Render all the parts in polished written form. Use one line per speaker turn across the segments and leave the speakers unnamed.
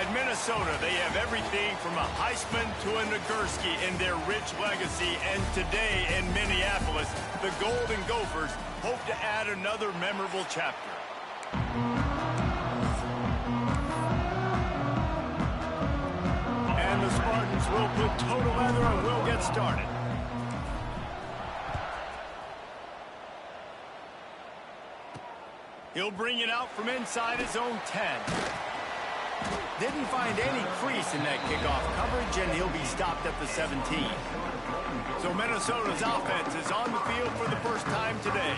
At Minnesota, they have everything from a Heisman to a Nagurski in their rich legacy. And today in Minneapolis, the Golden Gophers hope to add another memorable chapter. And the Spartans will put total leather and will get started. He'll bring it out from inside his own 10. Didn't find any crease in that kickoff coverage, and he'll be stopped at the 17. So Minnesota's offense is on the field for the first time today.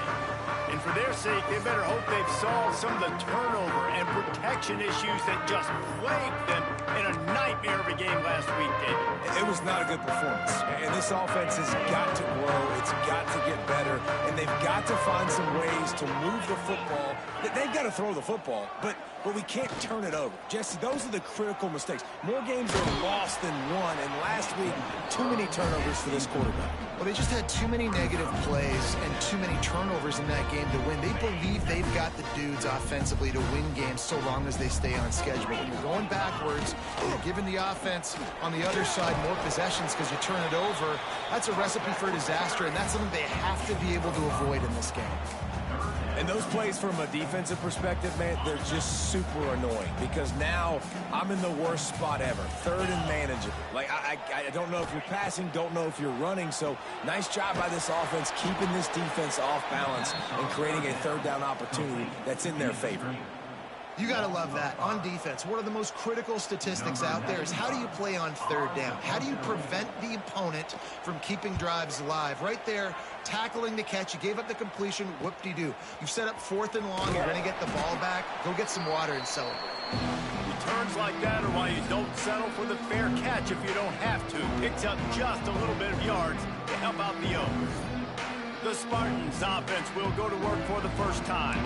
And for their sake, they better hope they've solved some of the turnover and protection issues that just plagued them in a nightmare of a game last week, David.
It was not a good performance. And this offense has got to grow. It's got to get better. And they've got to find some ways to move the football. They've got to throw the football, but we can't turn it over. Jesse, those are the critical mistakes. More games are lost than won, and last week, too many turnovers for this quarterback.
Well, they just had too many negative plays and too many turnovers in that game to win. They believe they've got the dudes offensively to win games so long as they stay on schedule. But when you're going backwards, you're giving the offense on the other side more possessions because you turn it over. That's a recipe for disaster, and that's something they have to be able to avoid in this game.
And those plays from a defensive perspective, man, they're just super annoying because now I'm in the worst spot ever, third and manageable. Like, I don't know if you're passing, don't know if you're running, so nice job by this offense keeping this defense off balance and creating a third down opportunity that's in their favor.
You got to love that. On defense, one of the most critical statistics out there is how do you play on third down? How do you prevent the opponent from keeping drives alive? Right there, tackling the catch. You gave up the completion. Whoop-de-doo. You've set up 4th and long. You're going to get the ball back. Go get some water and celebrate.
Returns like that are why you don't settle for the fair catch if you don't have to. Picks up just a little bit of yards to help out the Oaks. The Spartans offense will go to work for the first time.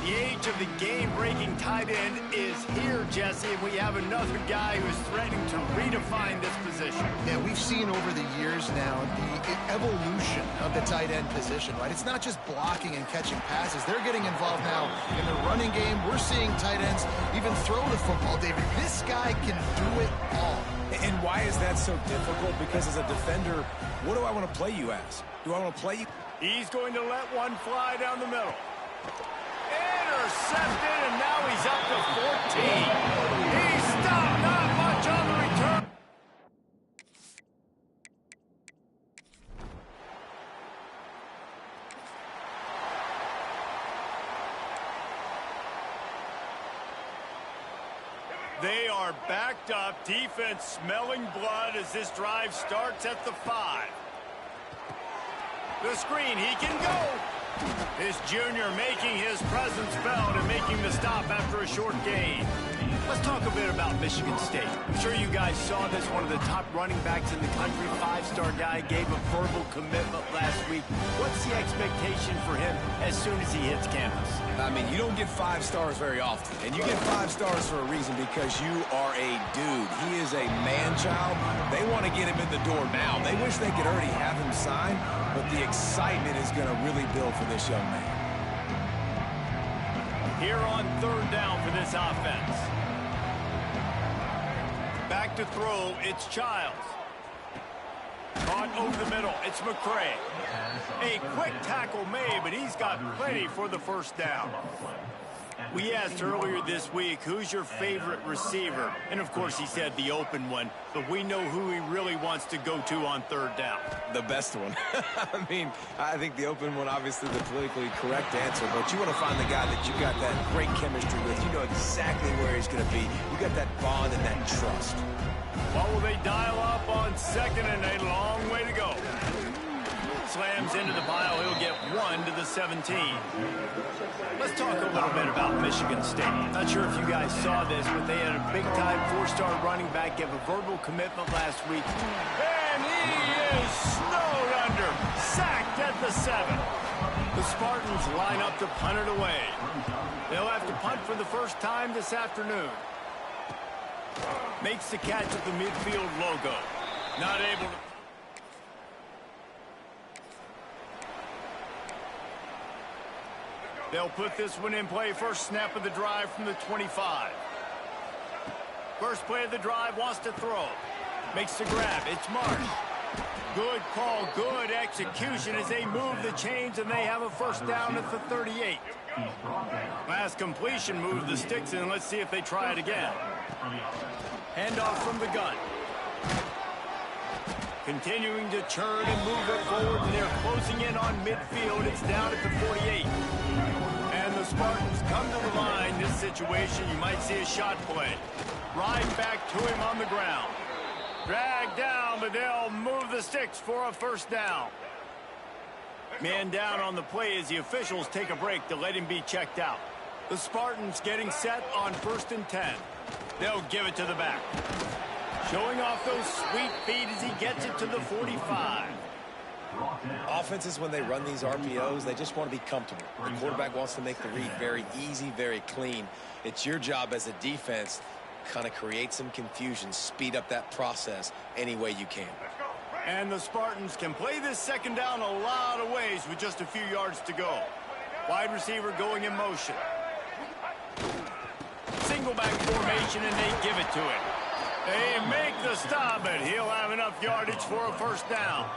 The age of the game-breaking tight end is here, Jesse, and we have another guy who's threatening to redefine this position.
Yeah, we've seen over the years now the evolution of the tight end position, right? It's not just blocking and catching passes. They're getting involved now in the running game. We're seeing tight ends even throw the football, David. This guy can do it all.
And why is that so difficult? Because as a defender, what do I want to play you as? Do I want to play you?
He's going to let one fly down the middle. Intercepted, and now he's up to 14. He stopped, not much on the return. They are backed up, defense smelling blood as this drive starts at the 5. The screen, he can go. This junior making his presence felt and making the stop after a short gain. Let's talk a bit about Michigan State. I'm sure you guys saw this. One of the top running backs in the country, 5-star guy, gave a verbal commitment last week. What's the expectation for him as soon as he hits campus?
I mean, you don't get 5 stars very often. And you get 5 stars for a reason because you are a dude. He is a man-child. They want to get him in the door now. They wish they could already have him signed, but the excitement is going to really build for this young man.
Here on 3rd down for this offense. Back to throw, it's Childs. Caught over the middle, it's McCray. A quick tackle made, but he's got plenty for the first down. We asked earlier this week, who's your favorite receiver? And of course he said the open one, but we know who he really wants to go to on 3rd down.
The best one. I mean, I think the open one, obviously the politically correct answer, but you want to find the guy that you got that great chemistry with. You know exactly where he's going to be. You got that bond and that trust.
What will they dial up on 2nd and a long way to go? Slams into the pile. He'll get 1 to the 17. Let's talk a little bit about Michigan State. Not sure if you guys saw this, but they had a big-time 4-star running back give a verbal commitment last week. And he is snowed under. Sacked at the 7. The Spartans line up to punt it away. They'll have to punt for the first time this afternoon. Makes the catch at the midfield logo. Not able to... They'll put this one in play. First snap of the drive from the 25. First play of the drive, wants to throw. Makes the grab. It's Marsh. Good call, good execution as they move the chains, and they have a first down at the 38. Last completion moved the sticks, and let's see if they try it again. Handoff from the gun. Continuing to churn and move it forward, and they're closing in on midfield. It's down at the 48. And the Spartans come to the line. This situation, you might see a shot play. Right back to him on the ground. Dragged down, but they'll move the sticks for a first down. Man down on the play as the officials take a break to let him be checked out. The Spartans getting set on 1st and 10. They'll give it to the back. Showing off those sweet feet as he gets it to the 45.
Offenses, when they run these RPOs, they just want to be comfortable. The quarterback wants to make the read very easy, very clean. It's your job as a defense to kind of create some confusion, speed up that process any way you can.
And the Spartans can play this second down a lot of ways with just a few yards to go. Wide receiver going in motion. Single back formation, and they give it to him. They make the stop, but he'll have enough yardage for a first down.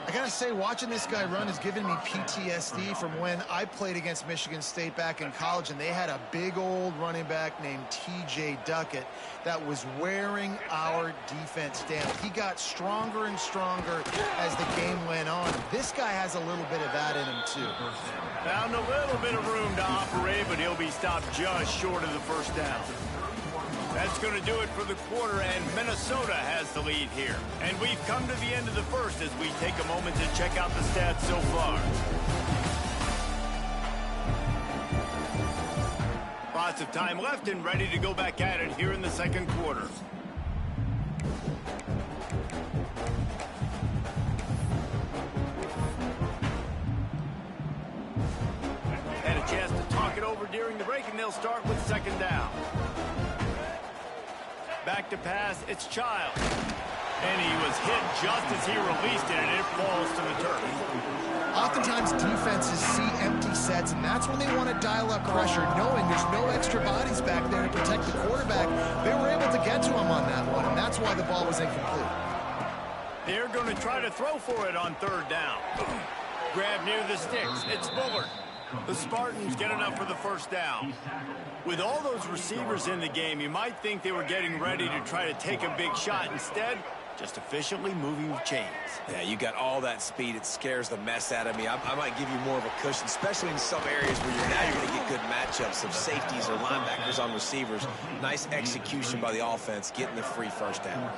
I gotta say, watching this guy run has given me PTSD from when I played against Michigan State back in college, and they had a big old running back named T.J. Duckett that was wearing our defense down. He got stronger and stronger as the game went on. This guy has a little bit of that in him, too.
Found a little bit of room to operate, but he'll be stopped just short of the first down. That's going to do it for the quarter, and Minnesota has the lead here. And we've come to the end of the first as we take a moment to check out the stats so far. Lots of time left and ready to go back at it here in the second quarter. Had a chance to talk it over during the break, and they'll start with second down. Back to pass, it's Child. And he was hit just as he released it, and it falls to the turf.
Oftentimes, defenses see empty sets, and that's when they want to dial up pressure, knowing there's no extra bodies back there to protect the quarterback. They were able to get to him on that one, and that's why the ball was incomplete.
They're going to try to throw for it on third down. Grab near the sticks. It's Bullard. The Spartans get enough for the first down. With all those receivers in the game, you might think they were getting ready to try to take a big shot. Instead, just efficiently moving the chains.
Yeah, you got all that speed. It scares the mess out of me. I might give you more of a cushion, especially in some areas where you're going to get good matchups of safeties or linebackers on receivers. Nice execution by the offense, getting the free first down.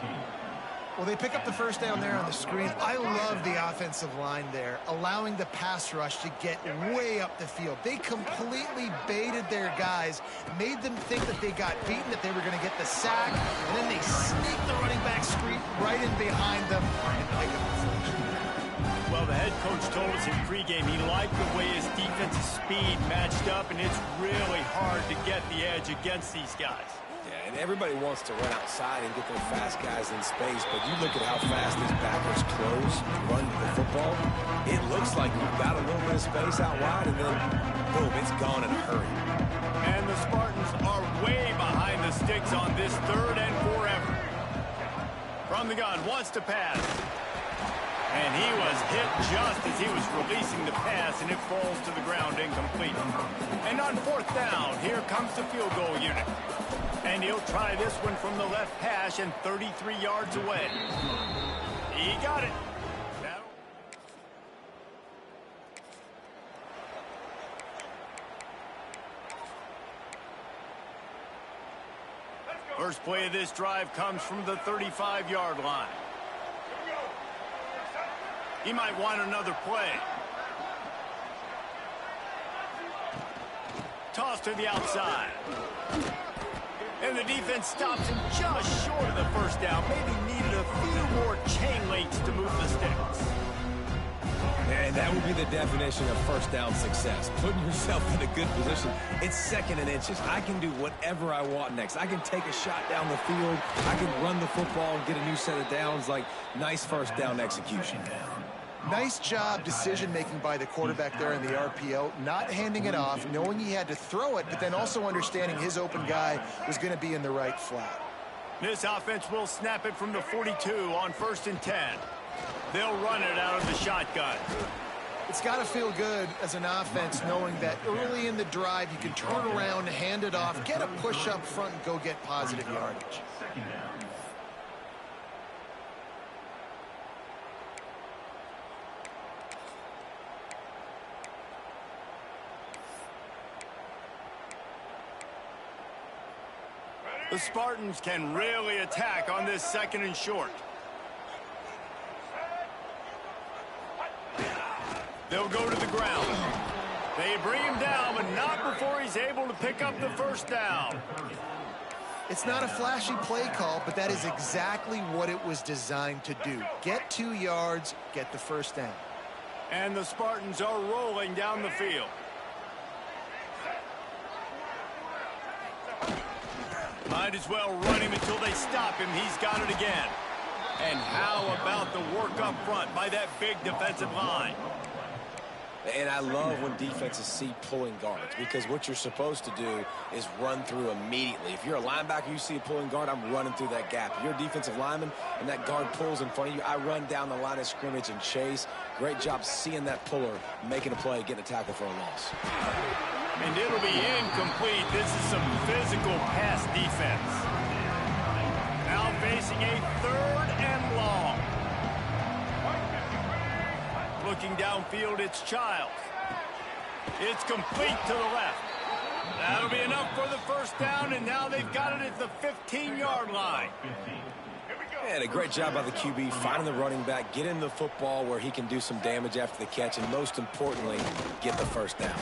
Well, they pick up the first down there on the screen. I love the offensive line there, allowing the pass rush to get way up the field. They completely baited their guys, made them think that they got beaten, that they were going to get the sack, and then they sneak the running back screen right in behind them and pick up the first.
Well, the head coach told us in pregame he liked the way his defensive speed matched up, and it's really hard to get the edge against these guys.
Yeah, and everybody wants to run outside and get their fast guys in space, but you look at how fast these backers close, run the football. It looks like you've got a little bit of space out wide, and then, boom, it's gone in a hurry.
And the Spartans are way behind the sticks on this third and forever. From the gun, wants to pass. And he was hit just as he was releasing the pass, and it falls to the ground incomplete. And on fourth down, here comes the field goal unit. And he'll try this one from the left hash and 33 yards away. He got it. First play of this drive comes from the 35-yard line. He might want another play. Toss to the outside. And the defense stops him just short of the first down. Maybe needed a few more chain links to move the sticks.
And that would be the definition of first down success. Putting yourself in a good position. It's second and inches. I can do whatever I want next. I can take a shot down the field. I can run the football and get a new set of downs. Like, nice first down execution.
Nice job decision-making by the quarterback there in the RPO, not handing it off, knowing he had to throw it, but then also understanding his open guy was going to be in the right flat.
This offense will snap it from the 42 on 1st and 10. They'll run it out of the shotgun.
It's got to feel good as an offense knowing that early in the drive you can turn around, hand it off, get a push up front, and go get positive yardage.
The Spartans can really attack on this 2nd and short. They'll go to the ground. They bring him down, but not before he's able to pick up the 1st down.
It's not a flashy play call, but that is exactly what it was designed to do. Get 2 yards, get the 1st down.
And the Spartans are rolling down the field. Might as well run him until they stop him. He's got it again. And how about the work up front by that big defensive line?
And I love when defenses see pulling guards, because what you're supposed to do is run through immediately. If you're a linebacker, you see a pulling guard, I'm running through that gap. If you're a defensive lineman and that guard pulls in front of you, I run down the line of scrimmage and chase. Great job seeing that puller, making a play, getting a tackle for a loss.
And it'll be incomplete. This is some physical pass defense. Now facing a 3rd and long. Looking downfield, it's Childs. It's complete to the left. That'll be enough for the 1st down, and now they've got it at the 15-yard line.
And a great job by the QB, finding the running back, getting the football where he can do some damage after the catch, and most importantly, get the 1st down.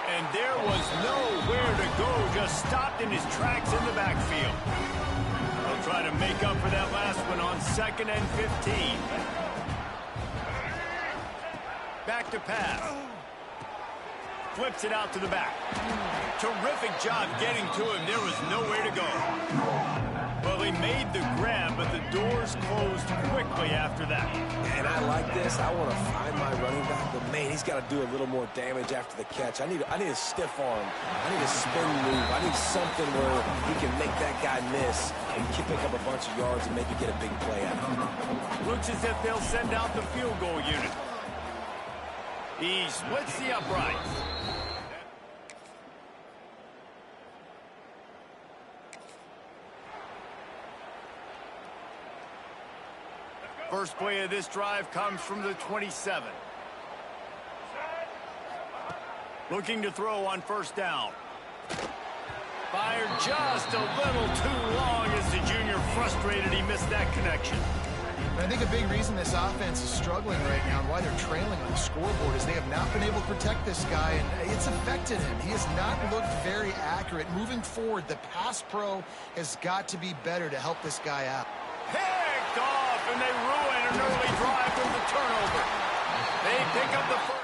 And there was nowhere to go, just stopped in his tracks in the backfield. They'll try to make up for that last one on 2nd and 15. Back to pass. Flips it out to the back. Terrific job getting to him. There was nowhere to go. Well, he made the grab, but the doors closed quickly after that.
And I like this. I want to find my running back, but man, he's got to do a little more damage after the catch. I need a stiff arm. I need a spin move. I need something where he can make that guy miss and pick up a bunch of yards and maybe get a big play out of it.
Looks as if they'll send out the field goal unit. He splits the uprights. First play of this drive comes from the 27. Looking to throw on 1st down. Fired just a little too long as the junior frustrated he missed that connection.
I think a big reason this offense is struggling right now and why they're trailing on the scoreboard is they have not been able to protect this guy, and it's affected him. He has not looked very accurate. Moving forward, the pass pro has got to be better to help this guy out.
Picked off, and they ruin an early drive with the turnover. They pick up the 1st.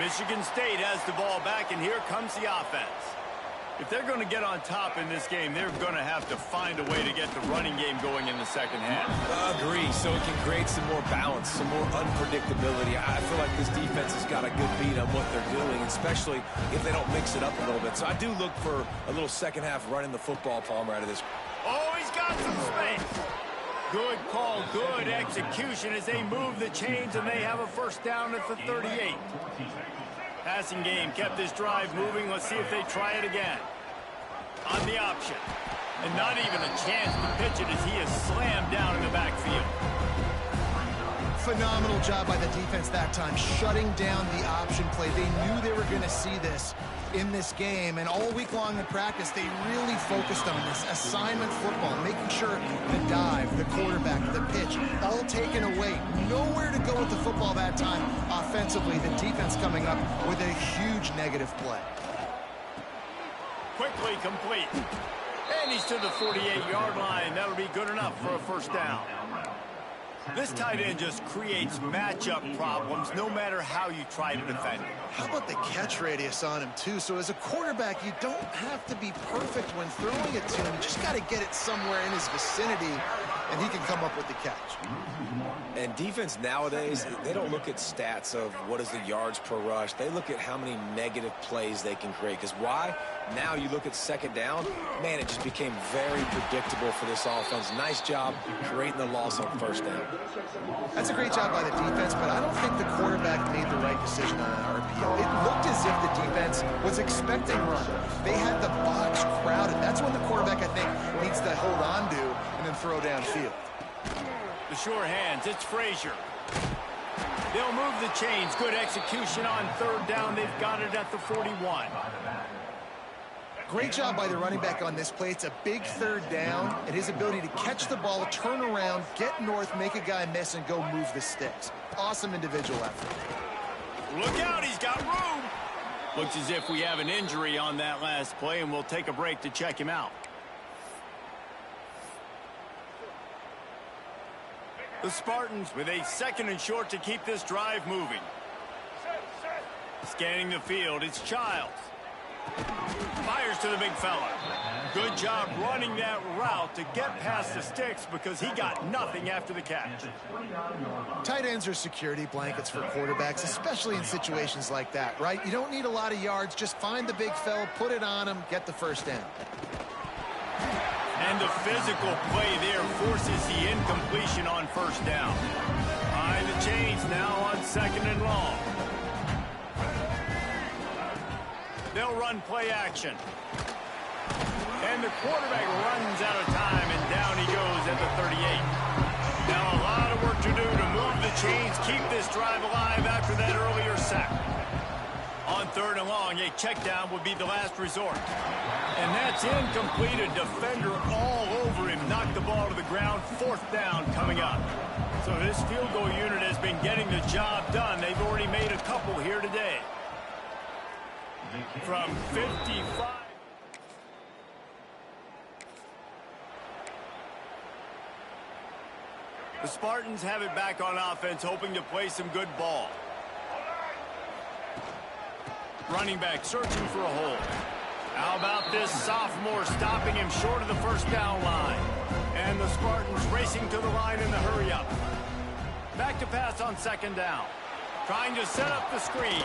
Michigan State has the ball back, and here comes the offense. If they're going to get on top in this game, they're going to have to find a way to get the running game going in the 2nd half.
Agree, so it can create some more balance, some more unpredictability. I feel like this defense has got a good beat on what they're doing, especially if they don't mix it up a little bit. So I do look for a little 2nd half running the football, Palmer, out of this.
Oh, he's got some space. Good call, good execution as they move the chains, and they have a 1st down at the 38. Passing game kept this drive moving. Let's see if they try it again. On the option. And not even a chance to pitch it as he is slammed down in the backfield.
Phenomenal job by the defense that time, shutting down the option play. They knew they were going to see this in this game, and all week long in practice, they really focused on this assignment football, making sure the dive, the quarterback, the pitch, all taken away. Nowhere to go with the football that time offensively. The defense coming up with a huge negative play.
Quickly complete. And he's to the 48-yard line. That'll be good enough for a 1st down. This tight end just creates matchup problems no matter how you try to defend it.
How about the catch radius on him, too? So as a quarterback, you don't have to be perfect when throwing it to him. You just got to get it somewhere in his vicinity, and he can come up with the catch.
And defense nowadays, they don't look at stats of what is the yards per rush. They look at how many negative plays they can create. Because why? Now you look at second down, man, it just became very predictable for this offense. Nice job creating the loss on first down.
That's a great job by the defense, but I don't think the quarterback made the right decision on an RPO. It looked as if the defense was expecting run. They had the box crowded. That's when the quarterback, I think, needs to hold on to and then throw downfield.
The sure hands, it's Frazier. They'll move the chains. Good execution on third down. They've got it at the 41.
Great job by the running back on this play. It's a big third down, and his ability to catch the ball, turn around, get north, make a guy miss, and go move the sticks. Awesome individual effort.
Look out, he's got room. Looks as if we have an injury on that last play, and we'll take a break to check him out. The Spartans with a 2nd and short to keep this drive moving. Scanning the field, it's Childs. Fires to the big fella. Good job running that route to get past the sticks because he got nothing after the catch.
Tight ends are security blankets for quarterbacks, especially in situations like that, right? You don't need a lot of yards. Just find the big fella, put it on him, get the first down.
And the physical play there forces the incompletion on first down. Behind the chains now on 2nd and long. They'll run play action. And the quarterback runs out of time, and down he goes at the 38. Now a lot of work to do to move the chains, keep this drive alive after that earlier sack. On 3rd and long, a check down would be the last resort. And that's incomplete. A defender all over him. Knocked the ball to the ground. 4th down coming up. So this field goal unit has been getting the job done. They've already made a couple here today. From 55. The Spartans have it back on offense, hoping to play some good ball. Running back searching for a hole. How about this sophomore stopping him short of the first down line? And the Spartans racing to the line in the hurry up. Back to pass on 2nd down. Trying to set up the screen.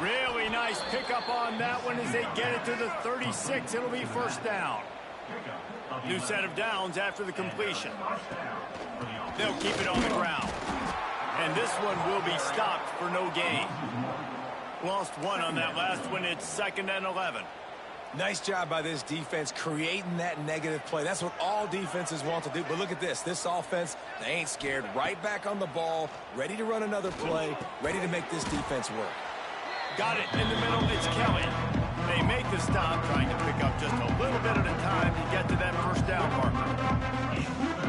Really nice pickup on that one as they get it to the 36. It'll be 1st down. New set of downs after the completion. They'll keep it on the ground. And this one will be stopped for no gain. Lost one on that last one. It's 2nd and 11.
Nice job by this defense creating that negative play. That's what all defenses want to do. But look at this. This offense, they ain't scared. Right back on the ball, ready to run another play, ready to make this defense work.
Got it in the middle. It's Kelly. They make the stop, trying to pick up just a little bit at a time to get to that first down marker.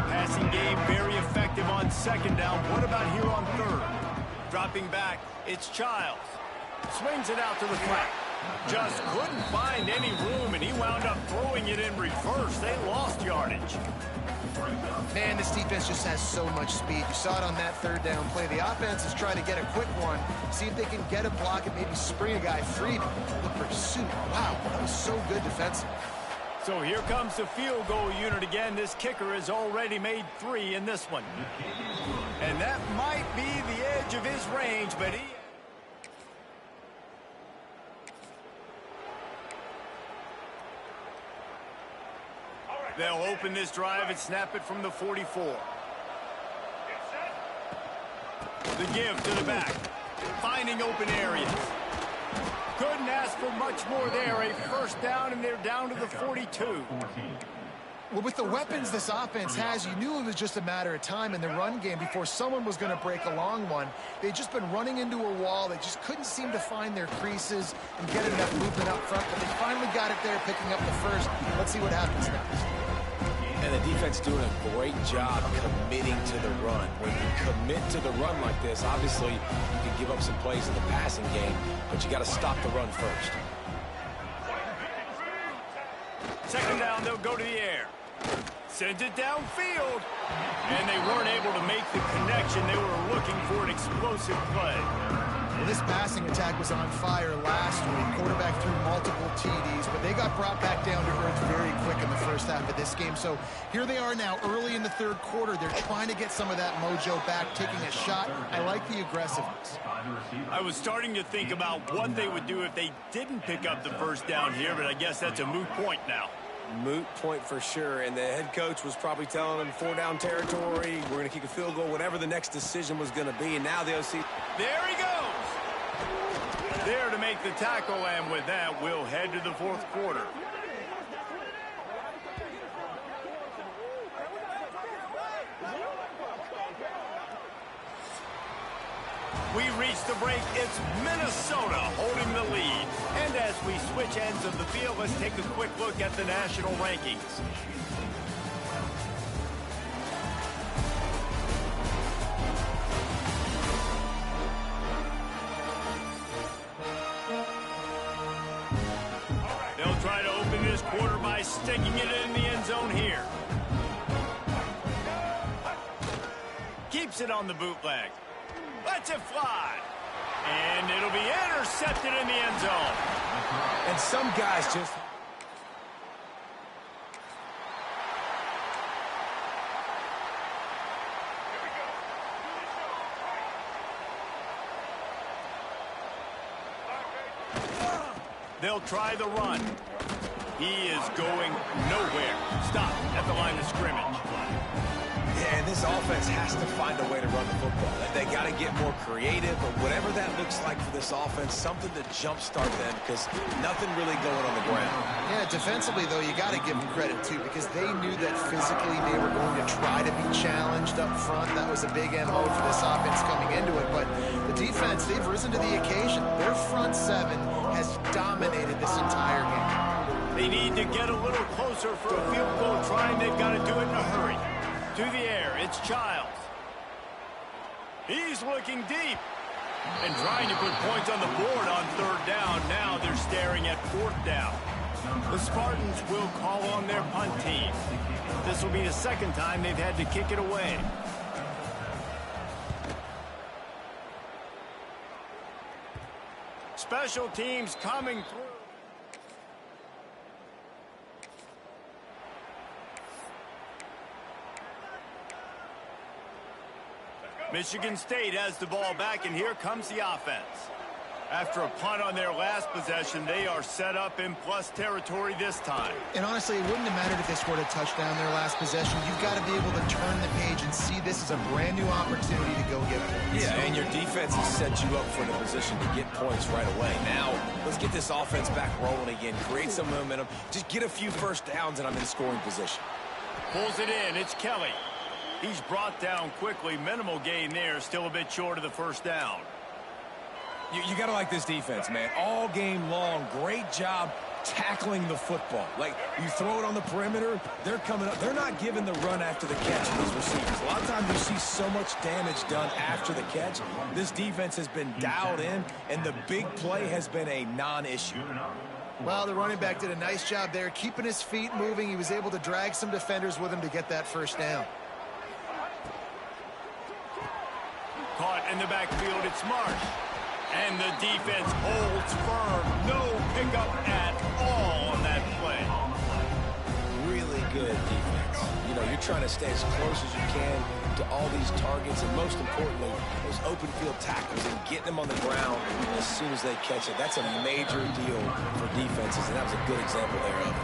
Passing game very effective on 2nd down. What about here on 3rd? Dropping back, it's Childs. Swings it out to the flat. Just couldn't find any room, and he wound up throwing it in reverse. They lost yardage.
Man, this defense just has so much speed. You saw it on that 3rd down play. The offense is trying to get a quick one, see if they can get a block and maybe spring a guy free. The pursuit, wow, that was so good defensively.
So here comes the field goal unit again. This kicker has already made 3 in this one. And that might be the edge of his range, but he... They'll open this drive and snap it from the 44. The give to the back. Finding open areas. Couldn't ask for much more there. A 1st down, and they're down to the 42.
Well, with the weapons this offense has, you knew it was just a matter of time in the run game before someone was going to break a long one. They'd just been running into a wall. They just couldn't seem to find their creases and get enough movement up front, but they finally got it there, picking up the first. Let's see what happens next.
And the defense doing a great job committing to the run. When you commit to the run like this, obviously you can give up some plays in the passing game, but you got to stop the run first. 2nd
down, they'll go to the air. Sends it downfield. And they weren't able to make the connection. They were looking for an explosive play.
Well, this passing attack was on fire last week. Quarterback threw multiple TDs, but they got brought back down to earth very quick in the first half of this game. So here they are now early in the third quarter. They're trying to get some of that mojo back, taking a shot. I like the aggressiveness.
I was starting to think about what they would do if they didn't pick up the first down here, but I guess that's a moot point now.
Moot point for sure, and the head coach was probably telling them 4-down territory, we're going to kick a field goal, whatever the next decision was going to be, and now the OC...
There he goes! There to make the tackle, and with that, we'll head to the fourth quarter. We reach the break. It's Minnesota holding the lead. And as we switch ends of the field, let's take a quick look at the national rankings. They'll try to open this quarter by sticking it in the end zone here. Keeps it on the bootleg. Lets it fly. And it'll be intercepted in the end zone.
And some guys just...
They'll try the run. He is going nowhere. Stop at the line of scrimmage.
Yeah, and this offense has to find a way to run the football. They got to get more creative, or whatever that looks like for this offense, something to jumpstart them, because nothing really going on the ground.
Yeah, defensively, though, you got to give them credit, too, because they knew that physically they were going to try to be challenged up front. That was a big MO for this offense coming into it, but the defense, they've risen to the occasion. Their front seven has dominated this entire game.
They need to get a little closer for a field goal try, and they've got to do it in a hurry. To the air, it's Childs. He's looking deep and trying to put points on the board on third down. Now they're staring at fourth down. The Spartans will call on their punt team. This will be the second time they've had to kick it away. Special teams coming through. Michigan State has the ball back, and here comes the offense. After a punt on their last possession, they are set up in plus territory this time.
And honestly, it wouldn't have mattered if they scored a touchdown their last possession. You've got to be able to turn the page and see this as a brand new opportunity to go get points.
Yeah, and your defense has set you up for the position to get points right away. Now, let's get this offense back rolling again, create some momentum, just get a few first downs, and I'm in scoring position.
Pulls it in. It's Kelly. He's brought down quickly. Minimal gain there. Still a bit short of the first down.
You got to like this defense, man. All game long, great job tackling the football. Like, you throw it on the perimeter, they're coming up. They're not giving the run after the catch to these receivers. A lot of times you see so much damage done after the catch. This defense has been dialed in, and the big play has been a non-issue.
Well, the running back did a nice job there, keeping his feet moving. He was able to drag some defenders with him to get that first down.
Caught in the backfield, it's Marsh. And the defense holds firm. No pickup at all on that play.
Really good defense. You know, you're trying to stay as close as you can to all these targets, and most importantly, those open field tackles and getting them on the ground as soon as they catch it. That's a major deal for defenses, and that was a good example thereof.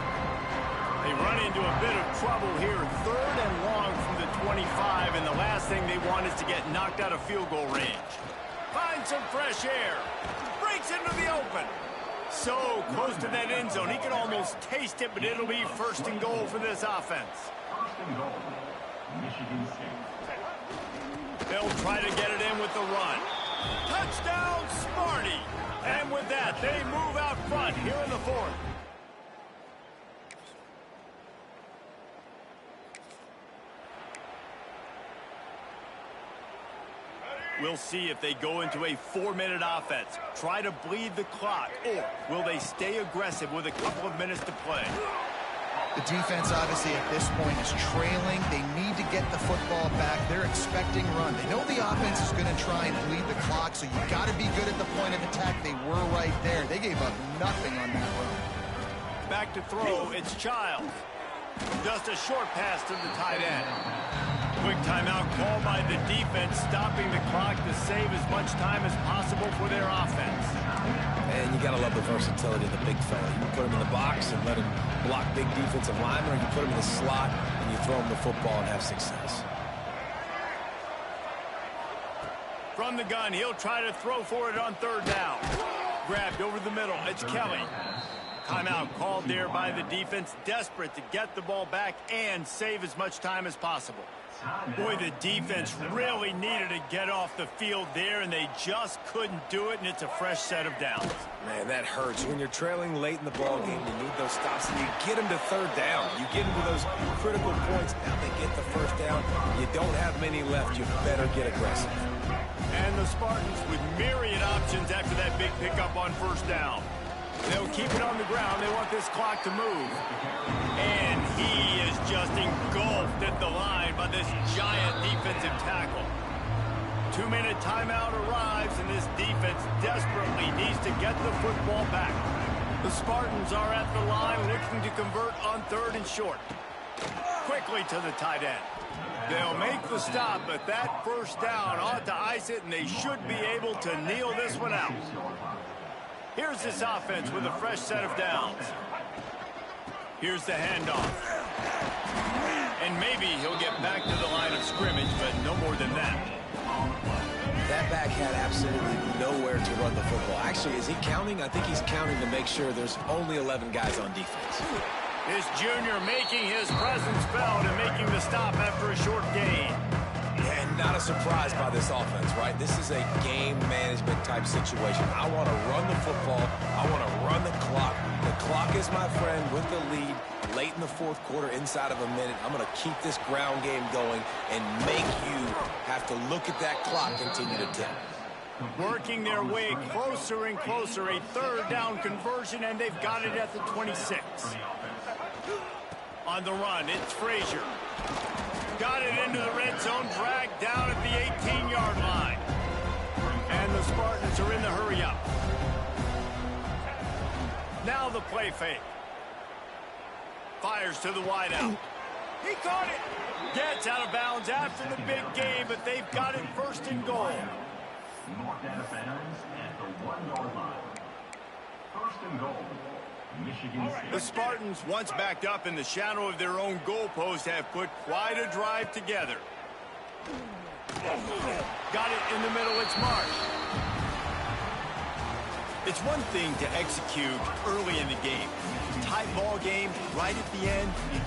They run into a bit of trouble here. Third and long from the 25, and the last thing they want is to get knocked out of field goal range. Finds some fresh air. Breaks into the open. So close to that end zone. He can almost taste it, but it'll be first and goal for this offense. They'll try to get it in with the run. Touchdown, Smarty. And with that, they move out front here in the fourth. We'll see if they go into a 4-minute offense, try to bleed the clock, or will they stay aggressive with a couple of minutes to play?
The defense, obviously, at this point is trailing. They need to get the football back. They're expecting run. They know the offense is going to try and bleed the clock, so you got to be good at the point of attack. They were right there. They gave up nothing on that run.
Back to throw, it's Childs. Just a short pass to the tight end. Quick timeout called by the defense, stopping the clock to save as much time as possible for their offense.
And you got to love the versatility of the big fella. You can put him in the box and let him block big defensive linemen, or you put him in the slot and you throw him the football and have success.
From the gun, he'll try to throw for it on third down. Grabbed over the middle, it's Kelly. Timeout called there by the defense, desperate to get the ball back and save as much time as possible. Boy, the defense really needed to get off the field there, and they just couldn't do it, and it's a fresh set of downs.
Man, that hurts. When you're trailing late in the ball game, you need those stops, and you get them to third down. You get into those critical points. Now they get the first down. You don't have many left. You better get aggressive.
And the Spartans with myriad options after that big pickup on first down. They'll keep it on the ground. They want this clock to move. And he is just engulfed at the line by this giant defensive tackle. 2-minute timeout arrives, and this defense desperately needs to get the football back. The Spartans are at the line looking to convert on third and short. Quickly to the tight end. They'll make the stop, but that first down ought to ice it, and they should be able to kneel this one out. Here's this offense with a fresh set of downs. Here's the handoff. And maybe he'll get back to the line of scrimmage, but no more than that.
That back had absolutely nowhere to run the football. Actually, is he counting? I think he's counting to make sure there's only 11 guys on defense.
This junior making his presence felt and making the stop after a short gain.
And not a surprise by this offense, right? This is a game management type situation. I want to run the football. I want to run the clock. The clock is my friend with the lead. Late in the fourth quarter, inside of a minute, I'm going to keep this ground game going and make you have to look at that clock continue to tick.
Working their way closer and closer. A third down conversion, and they've got it at the 26. On the run, it's Frazier. Got it into the red zone, dragged down at the 18-yard line. And the Spartans are in the hurry-up. Now the play fake. Fires to the wideout. He caught it. Gets out of bounds after the big game, but they've got it first and goal.
North end of bounds at the 1-yard line. First and goal. Michigan State.
The Spartans, once backed up in the shadow of their own goalpost, have put quite a drive together. Got it in the middle, it's Marsh. It's one thing to execute early in the game. Tight ball game, right at the end, you need